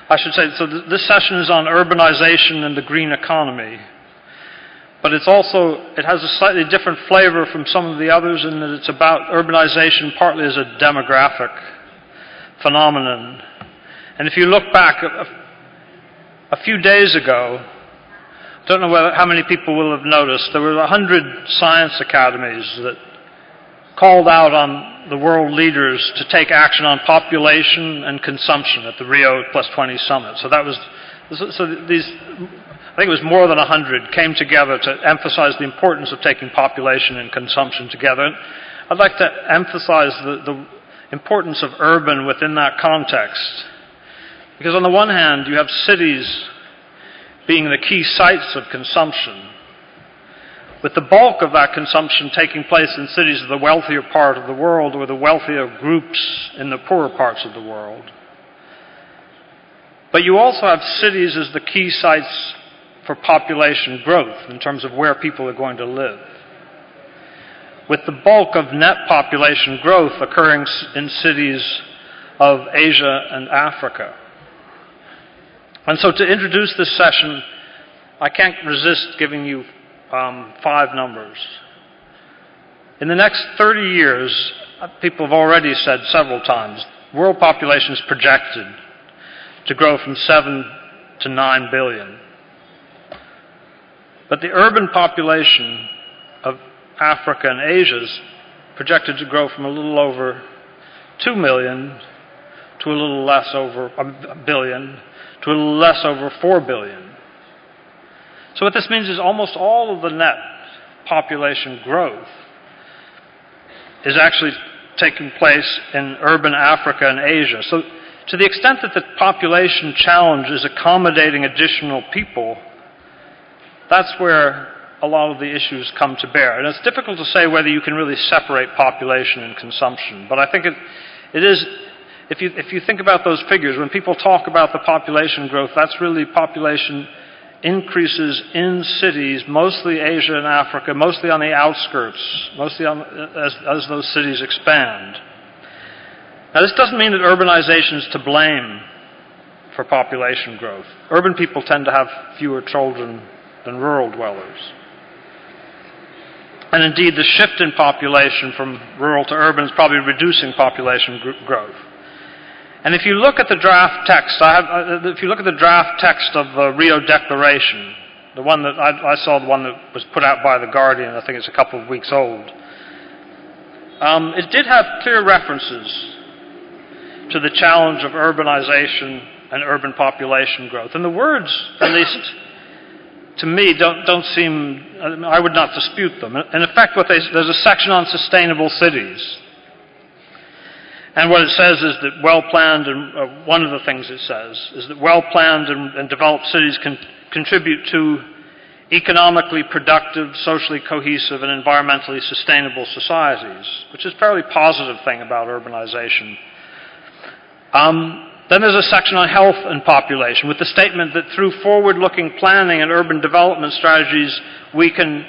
I should say, so this session is on urbanization and the green economy. But it has a slightly different flavor from some of the others in that it's about urbanization partly as a demographic phenomenon. And if you look back a few days ago, I don't know how many people will have noticed, there were 100 science academies that called out on the world leaders to take action on population and consumption at the Rio +20 summit. I think it was more than 100 came together to emphasize the importance of taking population and consumption together. I'd like to emphasize the importance of urban within that context. Because on the one hand, you have cities being the key sites of consumption, with the bulk of that consumption taking place in cities of the wealthier part of the world or the wealthier groups in the poorer parts of the world. But you also have cities as the key sites for population growth in terms of where people are going to live, with the bulk of net population growth occurring in cities of Asia and Africa. And so to introduce this session, I can't resist giving you 5 numbers. In the next 30 years, people have already said several times, world population is projected to grow from 7 to 9 billion. But the urban population of Africa and Asia is projected to grow from a little over 2 million to a little less over a billion to a little less over 4 billion. So what this means is almost all of the net population growth is actually taking place in urban Africa and Asia. So to the extent that the population challenge is accommodating additional people, that's where a lot of the issues come to bear. And it's difficult to say whether you can really separate population and consumption. But I think it is, if you think about those figures, when people talk about the population growth, that's really population increases in cities, mostly Asia and Africa, mostly on the outskirts, mostly as those cities expand. Now, this doesn't mean that urbanization is to blame for population growth. Urban people tend to have fewer children than rural dwellers. And indeed, the shift in population from rural to urban is probably reducing population growth. And if you look at the draft text, if you look at the draft text of the Rio Declaration, the one that I saw, the one that was put out by The Guardian, I think it's a couple of weeks old, it did have clear references to the challenge of urbanization and urban population growth. And the words, at least to me, don't seem, I would not dispute them. In effect, there's a section on sustainable cities. And what it says is that well-planned, and one of the things it says, is that well-planned and developed cities can contribute to economically productive, socially cohesive, and environmentally sustainable societies, which is a fairly positive thing about urbanization. Then there's a section on health and population, with the statement that through forward-looking planning and urban development strategies, we can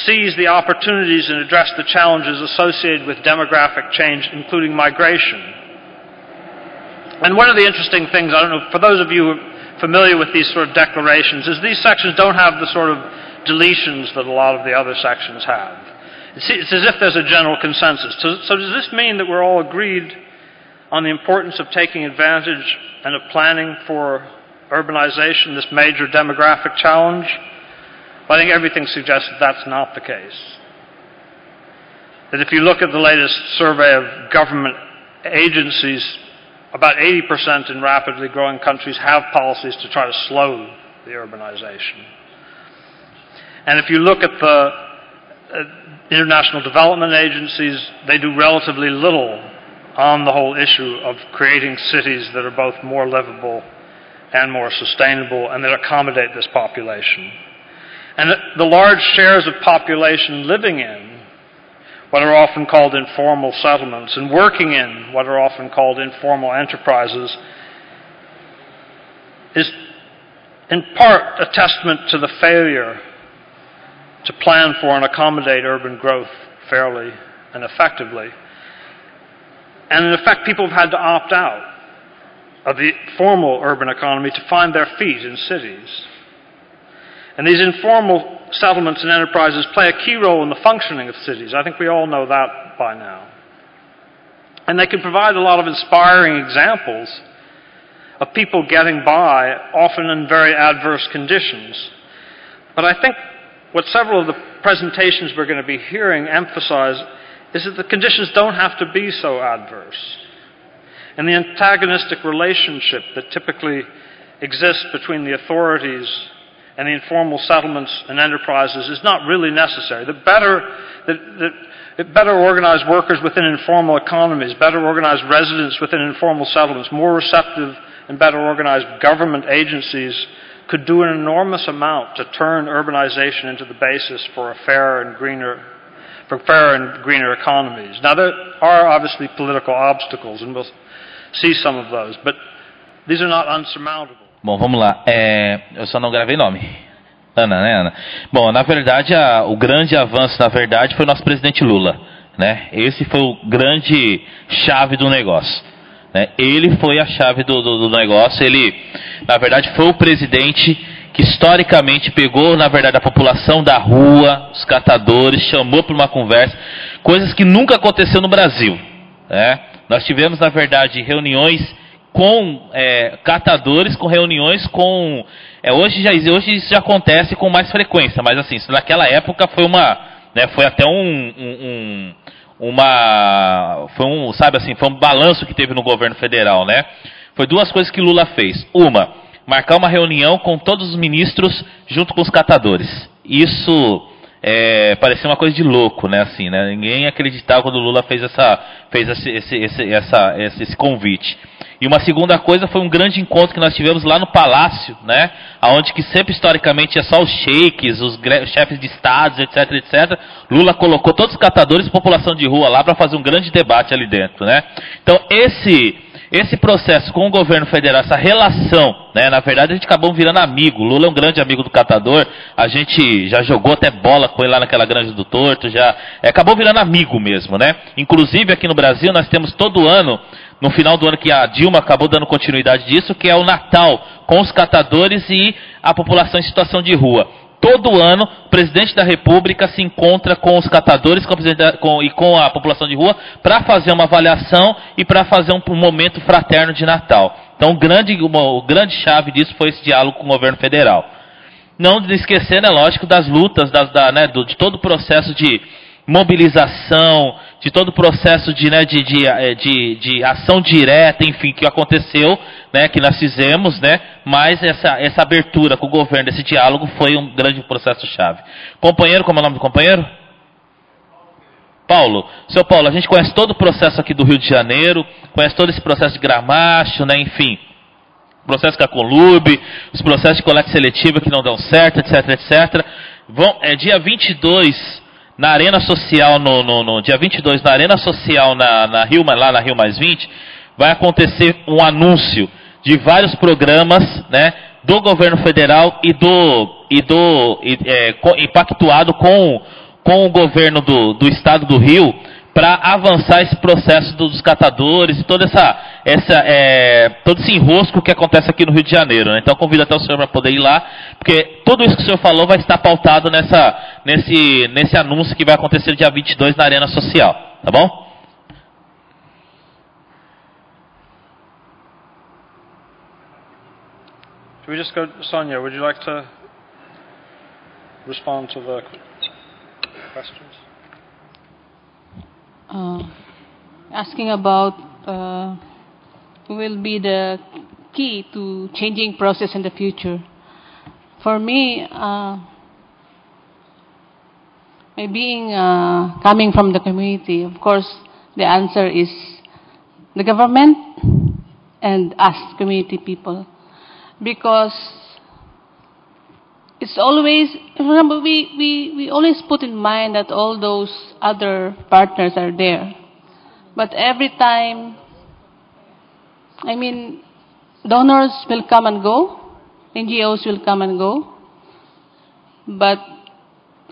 seize the opportunities and address the challenges associated with demographic change, including migration. And one of the interesting things, I don't know, for those of you who are familiar with these sort of declarations, is these sections don't have the sort of deletions that a lot of the other sections have. It's as if there's a general consensus. So does this mean that we're all agreed on the importance of taking advantage and of planning for urbanization, this major demographic challenge? Well, I think everything suggests that that's not the case. That if you look at the latest survey of government agencies, about 80% in rapidly growing countries have policies to try to slow the urbanization. And if you look at the international development agencies, they do relatively little on the whole issue of creating cities that are both more livable and more sustainable and that accommodate this population. And the large shares of population living in what are often called informal settlements and working in what are often called informal enterprises is in part a testament to the failure to plan for and accommodate urban growth fairly and effectively. And in effect, people have had to opt out. of the formal urban economy to find their feet in cities. And these informal settlements and enterprises play a key role in the functioning of cities. I think we all know that by now. And they can provide a lot of inspiring examples of people getting by, often in very adverse conditions. But I think what several of the presentations we're going to be hearing emphasize is that the conditions don't have to be so adverse. And the antagonistic relationship that typically exists between the authorities and the informal settlements and enterprises is not really necessary. Better organized workers within informal economies, better organized residents within informal settlements, more receptive and better organized government agencies could do an enormous amount to turn urbanization into the basis for fair and greener economies. Now, there are obviously political obstacles, and we'll see some of those, but these are not unsurmountable. Bom, vamos lá. Eu só não gravei nome. Ana, né, Ana? Bom, na verdade, o grande avanço, na verdade, foi o nosso presidente Lula, né? Esse foi o grande chave do negócio, né? Ele foi a chave do negócio. Ele, na verdade, foi o presidente que historicamente pegou, na verdade, a população da rua, os catadores, chamou para uma conversa, coisas que nunca aconteceu no Brasil, né? Nós tivemos, na verdade, reuniões com catadores, com reuniões com... hoje isso já acontece com mais frequência, mas assim, naquela época foi foi até foi um balanço que teve no governo federal, né? Foi duas coisas que Lula fez. Uma, marcar uma reunião com todos os ministros junto com os catadores. Isso parecia uma coisa de louco, né? Assim, né? Ninguém acreditava quando o Lula fez esse convite. E uma segunda coisa foi um grande encontro que nós tivemos lá no Palácio, né? Onde que sempre historicamente é só os sheiks, os chefes de estados, etc, etc. Lula colocou todos os catadores e população de rua lá para fazer um grande debate ali dentro, né? Então esse processo com o governo federal, essa relação, né? Na verdade a gente acabou virando amigo. Lula é um grande amigo do catador. A gente já jogou até bola com ele lá naquela Granja do Torto, já acabou virando amigo mesmo, né? Inclusive aqui no Brasil nós temos todo ano, no final do ano que a Dilma acabou dando continuidade disso, que é o Natal com os catadores e a população em situação de rua. Todo ano, o presidente da República se encontra com os catadores e com a população de rua para fazer uma avaliação e para fazer um momento fraterno de Natal. Então, o grande chave disso foi esse diálogo com o governo federal. Não esquecendo, é lógico, das lutas, de todo o processo de mobilização, de todo o processo de ação direta, enfim, que aconteceu, né, que nós fizemos, né, mas essa abertura com o governo, esse diálogo foi um grande processo-chave. Companheiro, como é o nome do companheiro? Paulo. Seu Paulo, a gente conhece todo o processo aqui do Rio de Janeiro, conhece todo esse processo de Gramacho, né, enfim, processo com a Conlube, os processos de coleta seletiva que não dão certo, etc, etc. Dia 22... na Arena Social, no dia 22, na Arena Social, lá na Rio Mais 20, vai acontecer um anúncio de vários programas, né, do governo federal impactuado com o governo do estado do Rio, para avançar esse processo dos catadores e todo esse enrosco que acontece aqui no Rio de Janeiro, né? Então convido até o senhor para poder ir lá, porque tudo isso que o senhor falou vai estar pautado nesse anúncio que vai acontecer dia 22 na Arena Social, tá bom? Should we just go, Sonia, would you like to respond to the questions? Asking about will be the key to changing process in the future. For me, my being coming from the community, of course, the answer is the government and us, community people, because it's always, remember, we always put in mind that all those other partners are there. But every time, donors will come and go, NGOs will come and go, but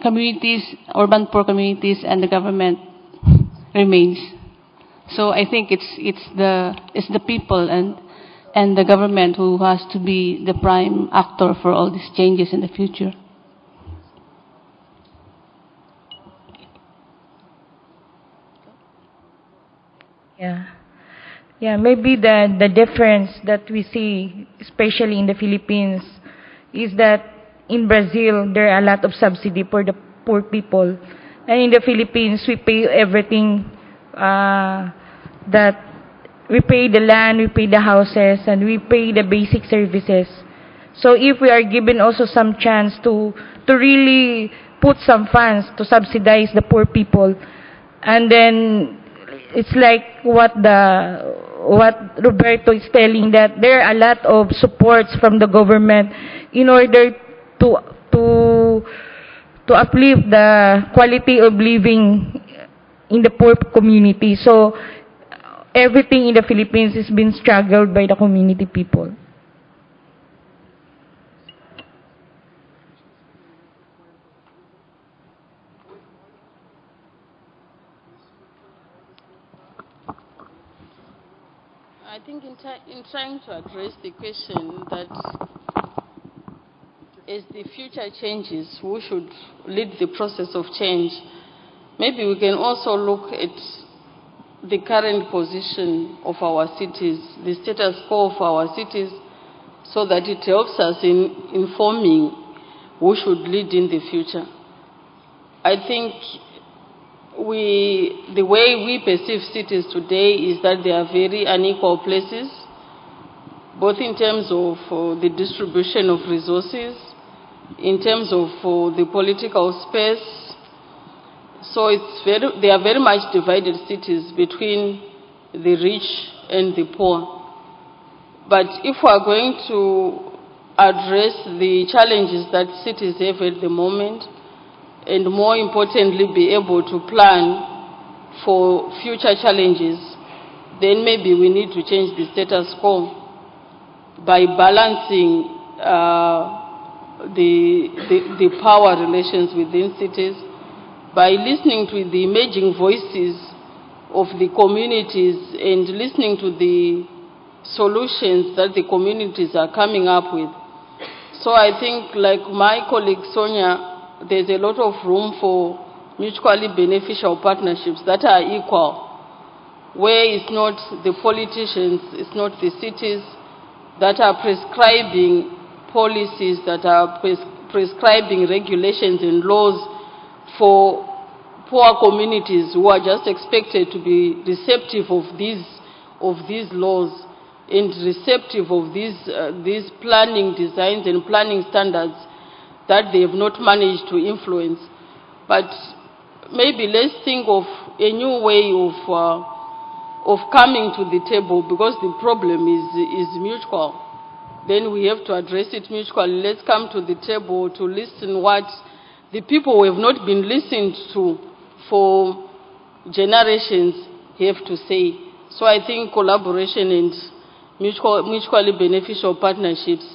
communities, urban poor communities, and the government remains. So I think it's the people, and the government who has to be the prime actor for all these changes in the future. Yeah, maybe the difference that we see, especially in the Philippines, is that in Brazil, there are a lot of subsidy for the poor people. And in the Philippines, we pay everything, that we pay the land, we pay the houses, and we pay the basic services. So if we are given also some chance to really put some funds to subsidize the poor people, and then it's like what Roberto is telling, that there are a lot of supports from the government in order to uplift the quality of living in the poor community. So everything in the Philippines is being struggled by the community people. I think in trying to address the question that as the future changes, who should lead the process of change, maybe we can also look at the current position of our cities, the status quo of our cities, so that it helps us in informing who should lead in the future. I think the way we perceive cities today is that they are very unequal places, both in terms of the distribution of resources, in terms of the political space. So they are very much divided cities between the rich and the poor. But if we are going to address the challenges that cities have at the moment, and more importantly be able to plan for future challenges, then maybe we need to change the status quo by balancing the power relations within cities, by listening to the emerging voices of the communities and listening to the solutions that the communities are coming up with. So I think, like my colleague Sonia, there's a lot of room for mutually beneficial partnerships that are equal, where it's not the politicians, it's not the cities that are prescribing policies, that are prescribing regulations and laws for poor communities who are just expected to be receptive of these laws and receptive of these planning designs and planning standards that they have not managed to influence. But maybe let's think of a new way of coming to the table, because the problem is mutual. Then we have to address it mutually. Let's come to the table to listen what the people who have not been listened to for generations have to say. So I think collaboration and mutually beneficial partnerships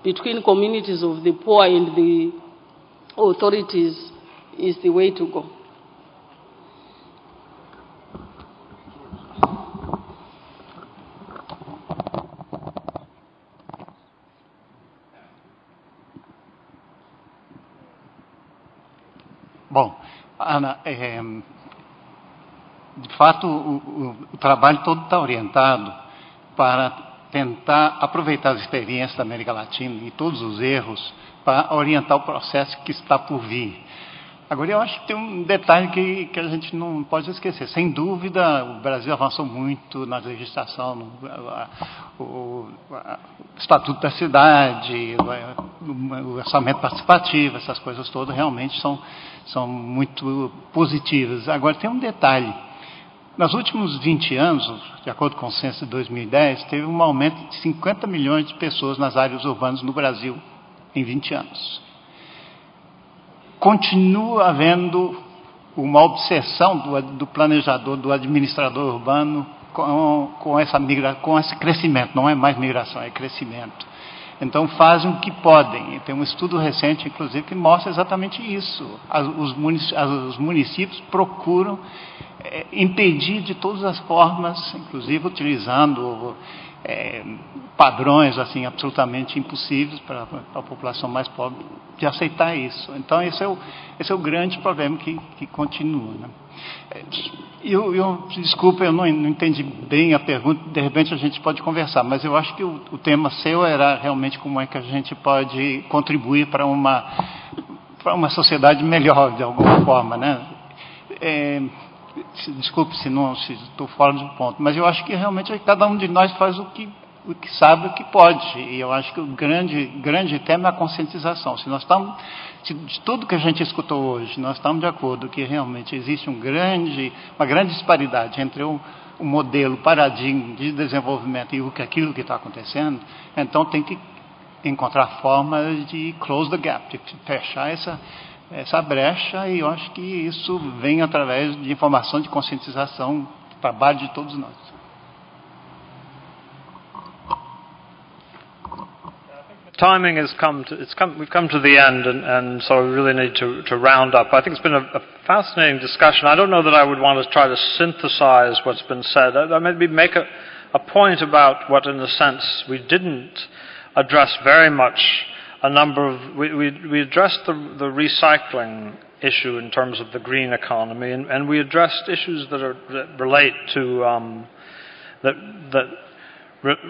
between communities of the poor and the authorities is the way to go. Bom, Ana, de fato, o trabalho todo está orientado para tentar aproveitar as experiências da América Latina e todos os erros para orientar o processo que está por vir. Agora, eu acho que tem um detalhe que a gente não pode esquecer. Sem dúvida, o Brasil avançou muito na legislação, o Estatuto da Cidade, o orçamento participativo, essas coisas todas realmente são muito positivas. Agora, tem um detalhe. Nos últimos 20 anos, de acordo com o censo de 2010, teve um aumento de 50 milhões de pessoas nas áreas urbanas no Brasil em 20 anos. Continua havendo uma obsessão do planejador, do administrador urbano com esse crescimento. Não é mais migração, é crescimento. Então fazem o que podem. Tem um estudo recente, inclusive, que mostra exatamente isso. Os municípios procuram impedir de todas as formas, inclusive utilizando padrões assim absolutamente impossíveis para a população mais pobre de aceitar isso. Então esse é o grande problema que continua, né? Desculpa, eu não entendi bem a pergunta, de repente a gente pode conversar, mas eu acho que o tema seu era realmente como é que a gente pode contribuir para uma sociedade melhor, de alguma forma, né? Desculpe se estou fora do ponto, mas eu acho que realmente cada um de nós faz o que sabe, o que pode, e eu acho que o grande tema é a conscientização. Se nós estamos, de tudo que a gente escutou hoje, nós estamos de acordo que realmente existe uma grande disparidade entre o modelo, paradigma de desenvolvimento e aquilo que está acontecendo, então tem que encontrar formas de close the gap, de fechar essa brecha, e eu acho que isso vem através de informação, de conscientização, trabalho de todos nós. Timing has we've come to the end, and so we really need to round up. I think it's been a fascinating discussion. I don't know that I would want to try to synthesize what's been said. I maybe make a point about what, in a sense, we didn't address very much. We addressed the recycling issue in terms of the green economy, and we addressed issues that relate to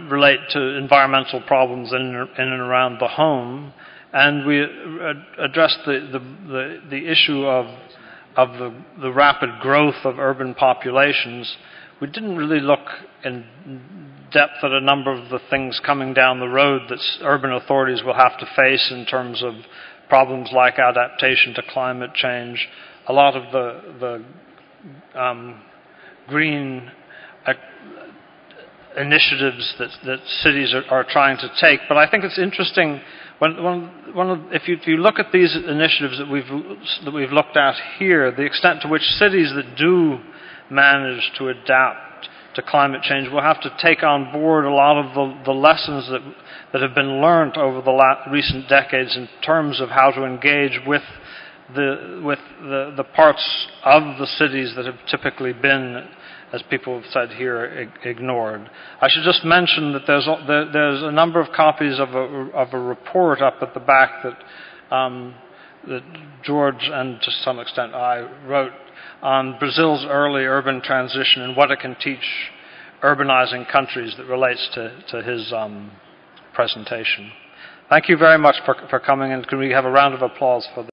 relate to environmental problems in and around the home, and we addressed the issue of the rapid growth of urban populations. We didn't really look in depth at a number of the things coming down the road that urban authorities will have to face in terms of problems like adaptation to climate change, a lot of the green initiatives that cities are trying to take. But I think it's interesting if you look at these initiatives that we've looked at here, the extent to which cities that do manage to adapt to climate change will have to take on board a lot of the lessons that have been learned over the recent decades in terms of how to engage with the parts of the cities that have typically been, as people have said here, ignored. I should just mention that there's a number of copies of a report up at the back that George and to some extent I wrote on Brazil's early urban transition and what it can teach urbanizing countries that relates to his presentation. Thank you very much for coming, and can we have a round of applause for